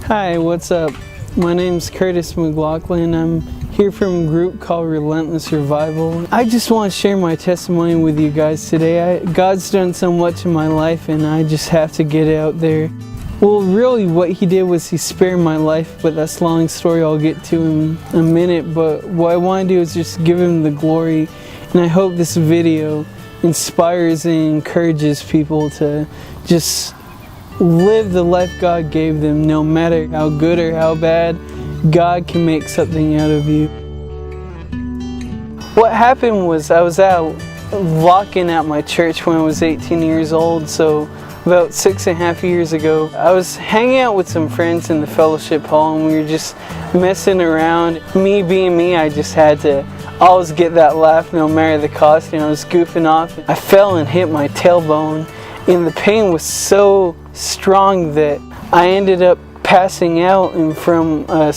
Hi, what's up? My name's Curtis McLaughlin. I'm here from a group called Relentless Revival. I just want to share my testimony with you guys today. God's done so much in my life and I just have to get it out there. Well, really what He did was He spared my life, but that's a long story I'll get to in a minute. But what I want to do is just give Him the glory, and I hope this video inspires and encourages people to just live the life God gave them. No matter how good or how bad, God can make something out of you. What happened was I was out lock-in at my church when I was 18 years old, so about 6.5 years ago. I was hanging out with some friends in the fellowship hall and we were just messing around. Me being me, I just had to always get that laugh no matter the cost. I was goofing off. I fell and hit my tailbone, and the pain was so strong that I ended up passing out, and from a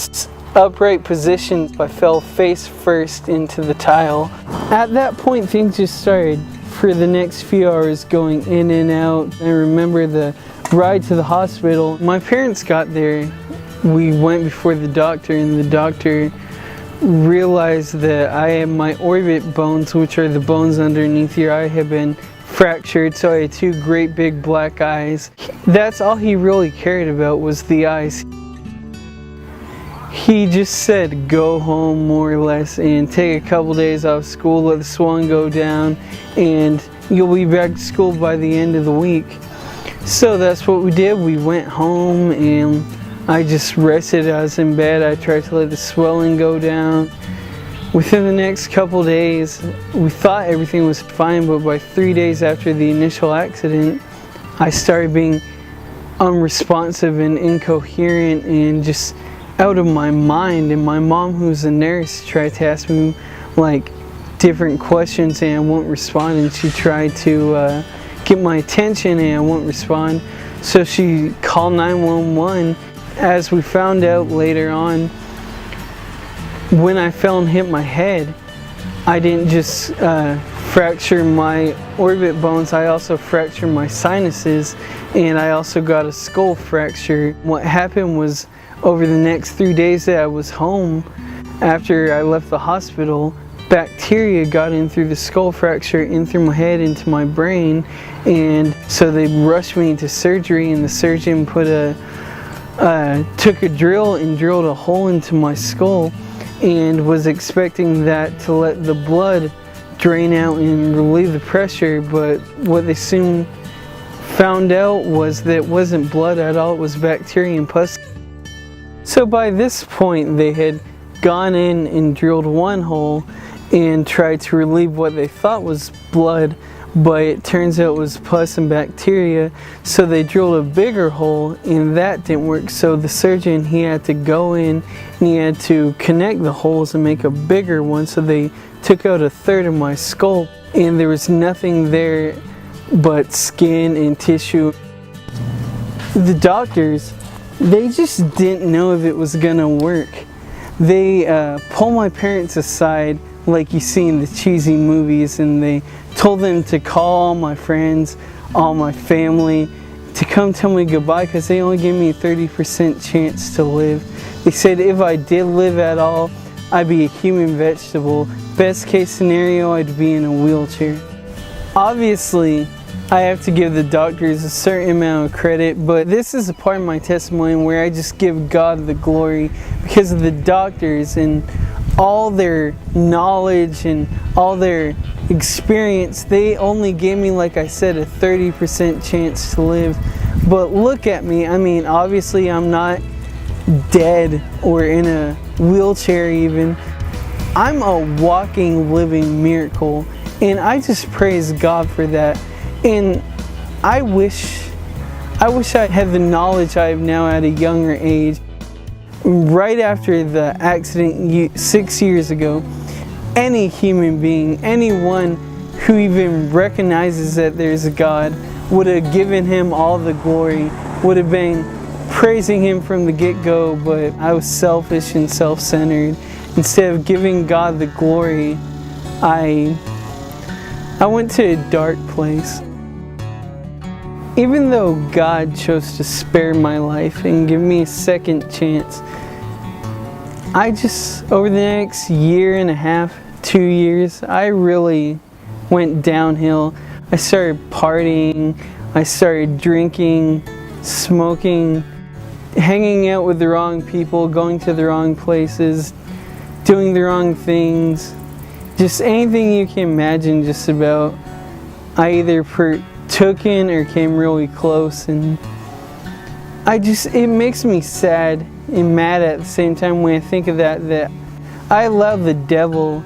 upright position I fell face first into the tile. At that point things just started for the next few hours going in and out. I remember the ride to the hospital. My parents got there. We went before the doctor, and the doctor realized that I had my orbit bones, which are the bones underneath your eye, had been fractured, so I had two great big black eyes. That's all he really cared about, was the eyes. He just said go home, more or less, and take a couple days off school, let the swelling go down, and you'll be back to school by the end of the week. So that's what we did. We went home and I just rested. I was in bed. I tried to let the swelling go down. Within the next couple days, we thought everything was fine, but by 3 days after the initial accident, I started being unresponsive and incoherent and just out of my mind. And my mom, who's a nurse, tried to ask me like different questions and I wouldn't respond, and she tried to get my attention and I wouldn't respond. So she called 911. As we found out later on, when I fell and hit my head, I didn't just fracture my orbit bones, I also fractured my sinuses, and I also got a skull fracture. What happened was, over the next 3 days that I was home, after I left the hospital, bacteria got in through the skull fracture, in through my head, into my brain, and so they rushed me into surgery, and the surgeon took a drill and drilled a hole into my skull, and was expecting that to let the blood drain out and relieve the pressure, but what they soon found out was that it wasn't blood at all, it was bacteria and pus. So by this point they had gone in and drilled one hole and tried to relieve what they thought was blood, but it turns out it was pus and bacteria, so they drilled a bigger hole and that didn't work. So the surgeon, he had to go in and he had to connect the holes and make a bigger one, so they took out 1/3 of my skull and there was nothing there but skin and tissue. The doctors, they just didn't know if it was gonna work. They pulled my parents aside like you see in the cheesy movies, and they told them to call all my friends, all my family, to come tell me goodbye, because they only gave me a 30% chance to live. They said if I did live at all, I'd be a human vegetable. Best case scenario, I'd be in a wheelchair. Obviously, I have to give the doctors a certain amount of credit, but this is a part of my testimony where I just give God the glory, because of the doctors and all their knowledge and all their experience. They only gave me, like I said, a 30% chance to live. But look at me. I mean, obviously I'm not dead or in a wheelchair even. I'm a walking, living miracle, and I just praise God for that. And I wish I had the knowledge I have now at a younger age. Right after the accident 6 years ago, any human being, anyone who even recognizes that there's a God, would have given Him all the glory, would have been praising Him from the get-go, but I was selfish and self-centered. Instead of giving God the glory, I went to a dark place. even though God chose to spare my life and give me a second chance, I just, over the next year and a half, 2 years, I really went downhill. I started partying, I started drinking, smoking, hanging out with the wrong people, going to the wrong places, doing the wrong things, just anything you can imagine just about. I either partook in or came really close, and it makes me sad and mad at the same time when I think of that I allowed the devil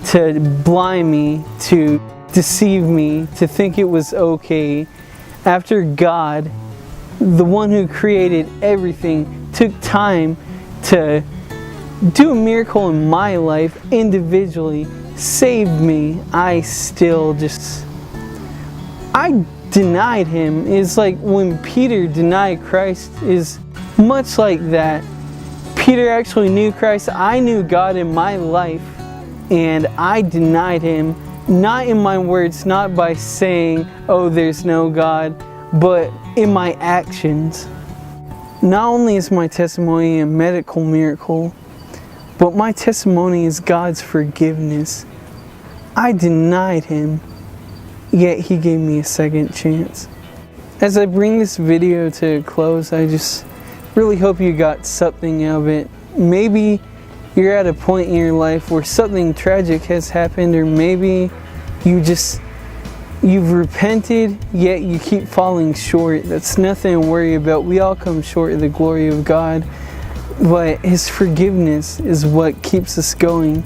to blind me, to deceive me, to think it was okay, after God, the one who created everything, took time to do a miracle in my life individually, saved me. I denied him. It's like when Peter denied Christ, is much like that. Peter actually knew Christ. I knew God in my life, and I denied him, not in my words, not by saying, oh, there's no God, but in my actions. Not only is my testimony a medical miracle, but my testimony is God's forgiveness. I denied him, yet he gave me a second chance. As I bring this video to a close, I just really hope you got something out of it. Maybe you're at a point in your life where something tragic has happened, or maybe you've repented, yet you keep falling short. That's nothing to worry about. We all come short of the glory of God, but his forgiveness is what keeps us going.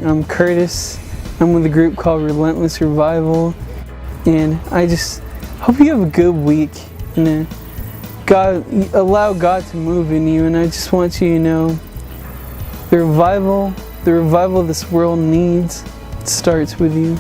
I'm Curtis. I'm with a group called Relentless Revival, and I just hope you have a good week, and allow God to move in you. And I just want you to know, the revival this world needs starts with you.